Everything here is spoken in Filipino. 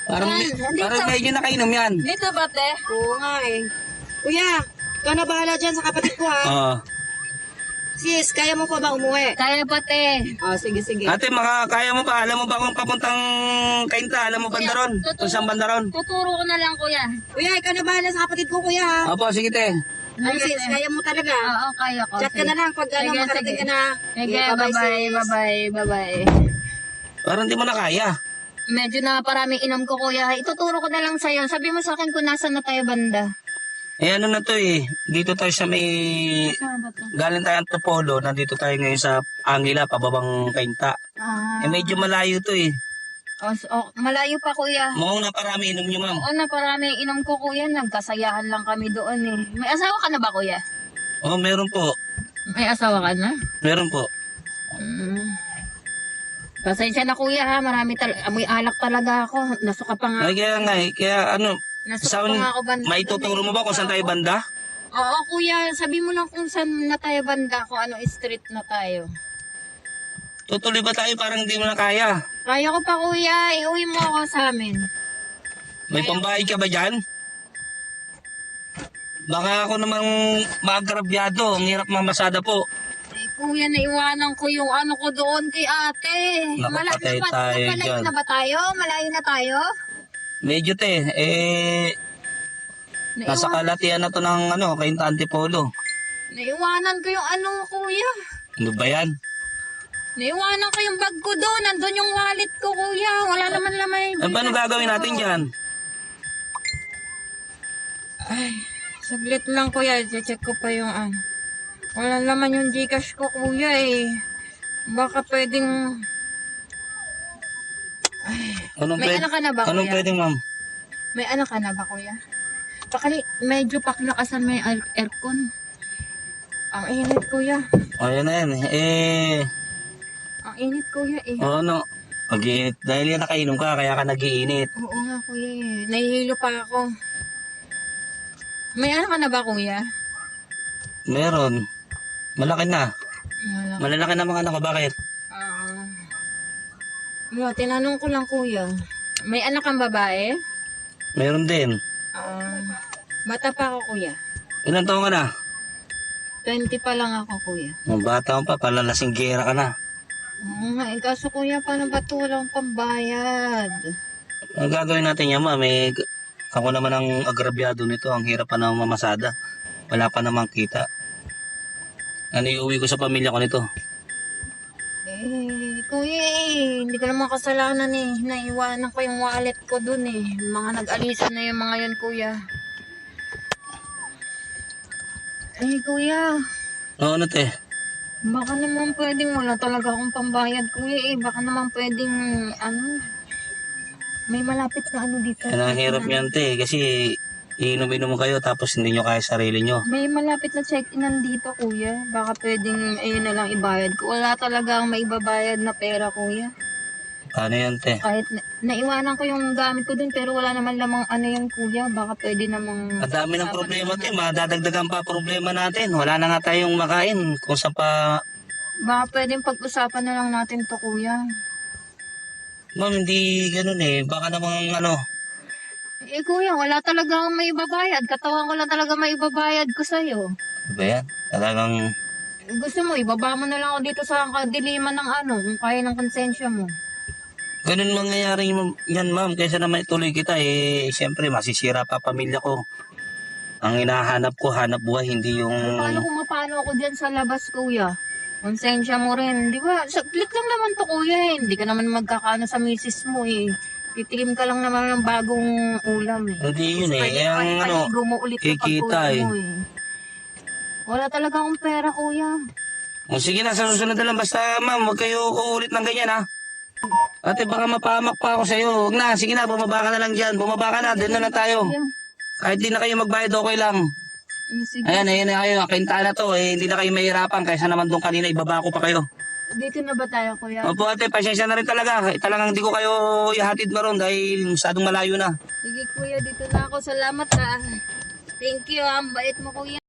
Parang, Dito. parang medyo nakainom yan. Dito ba, te? Oo nga eh. Kuya, ikaw na bahala dyan sa kapatid ko ha. Oo. Sis, kaya mo pa ba umuwi? Kaya ba, te? Oh, sige, sige. Ate, kaya mo ba? Alam mo ba kung papuntang Kainta? Alam mo banda ron? Kung saan banda ron? Tuturo ko na lang, kuya. Kuya, ikaw na bahala sa kapatid ko, kuya ha. Opo, sige te. Ano sis, kaya mo talaga. Oo, kaya ko. Chat ka na lang pag Sige, makarating sige. ka na. Sige, Bye-bye, bye-bye, sis. bye-bye, bye-bye. Parang di mo na kaya. Medyo na parami inom ko, kuya. Ituturo ko na lang sa'yo. Sabi mo sa akin kung nasan na tayo banda. Eh ano na to eh. Dito tayo sa may... Saan ba to? Galing tayo Antipolo. Nandito tayo ngayon sa Angela, pababang Kainta. Eh medyo malayo to eh. Malayo pa, kuya. Mukhang na parami inom nyo ma'am. Oo na, parami inom ko, kuya. Nagkasayahan lang kami doon eh. May asawa ka na ba, kuya? Oo, meron po. May asawa ka na? Meron po. Pasensya na, kuya, ha. Amoy alak talaga ako. Nasuka pa nga. Ay kaya nga eh. Kaya ano... Nasuka pa nga ako banda. Maituturo mo ba kung saan tayo banda? Oo, kuya. Sabi mo lang kung saan na tayo banda. Kung anong street na tayo. Tutuloy ba tayo parang hindi mo na kaya? Kaya ko pa, kuya. Iuwi mo ako sa amin. May pambayad ka ba dyan? Baka ako namang maagrabyado. Ang hirap mamasada po. Eh, kuya, naiwanan ko yung ano ko doon kay ate. Nakapatay tayo Malayo dyan. na ba tayo? Malayo na tayo? Medyo te. Nasa kalatian na to ng Kainta Antipolo. Naiwanan ko yung ano, kuya. Ano ba yan? Naiwanan ko yung bag ko doon. Nandun yung wallet ko, kuya. Wala naman lamay. Eh, paano gagawin natin dyan? Saglit lang, kuya. Check ko pa yung wala naman yung Gcash ko, kuya eh. Baka pwedeng... May anak ka na ba, Anong kuya? pwedeng ma'am? May anak ka na ba, kuya? Medyo pakilakasan may aircon. Ang init, kuya. O yan na yan. Ang init, kuya eh. Ano? Mag-iinit. Dahil yan nakainom ka, kaya ka nag-iinit. Oo nga, kuya eh. Nahihilo pa ako. May anak ka na ba, kuya? Meron. Malaki na. Wala. Malalaki na mga anak ko. Bakit? Tinanong ko lang, kuya. May anak kang babae? Meron din. Bata pa ako, kuya. Ilan taon ka na? 20 pa lang ako, kuya. Bata mo pa, palalasing gera ka na. Oo nga, kaso kuya, paano ba ito? Walang pambayad. Ang gagawin natin yan ma'am, ako naman ang agrabyado nito. Ang hirap pa na mamasada. Wala pa namang kita. Ano iuwi ko sa pamilya ko nito? Kuya hindi ko naman kasalanan eh. Naiwanan ko yung wallet ko dun eh. Mga nag-alisan na yung mga yun, kuya. Kuya. Oo, ano te? Baka naman pwedeng wala talaga akong pambayad, kuya eh. Baka naman pwedeng, may malapit na dito. Ang hirap yan te, kasi iinom-inom mo kayo tapos hindi nyo kaya sarili nyo. May malapit na check-in dito, kuya. Baka pwedeng, ayun na lang ibayad ko. Wala talaga akong maibabayad na pera, kuya. Paano yan te? Kahit naiwanan ko yung gamit ko dun, pero wala naman lamang yan, kuya. Baka pwede namang... Ang dami ng problema te, madadagdagan pa problema natin. Wala na nga tayong makain kung saan pa... Baka pwedeng pag-usapan na lang natin to, kuya. Ma'am, hindi ganun eh. Baka namang Kuya, wala talaga akong maibabayad. Katawan ko lang talaga maibabayad ko sa'yo. Ano ba yan? Talagang... Gusto mo, ibaba mo na lang ako dito sa kadiliman ng kung kaya ng konsensya mo. Ganun mangyayari yan ma'am. Kaysa naman ituloy kita siyempre masisira pa pamilya ko. Ang hinahanap ko, hanap buhay, hindi yung... Paano kung mapano ako dyan sa labas, kuya? Konsensya mo rin. Di ba? Saglit lang naman to, kuya eh. Hindi ka naman magkakaano sa misis mo eh. Titikim ka lang naman ng bagong ulam eh. Hindi yun eh. Pwede Ang paligo mo ulit yung kikita pagkulo mo eh. Wala talaga akong pera, kuya. O sige na, sa susunod na lang. Basta ma'am, huwag kayo uulit ng ganyan ha. Ate, baka mapahamak pa ako sa'yo. Huwag na, sige na, bumaba ka na lang dyan. Bumaba ka na, doon na lang tayo. Kahit di na kayo magbayad, okay lang. Sige. Ayan na kayo. Kainta na to. Hindi na kayo mahirapan. Kaysa naman doon kanina, ibaba ko pa kayo. Dito na ba tayo, kuya? Opo ate, pasensya na rin talaga. Talagang hindi ko kayo ihatid maroon dahil masyadong malayo na. Sige, kuya. Dito na ako. Salamat ha. Thank you. Ang bait mo, kuya.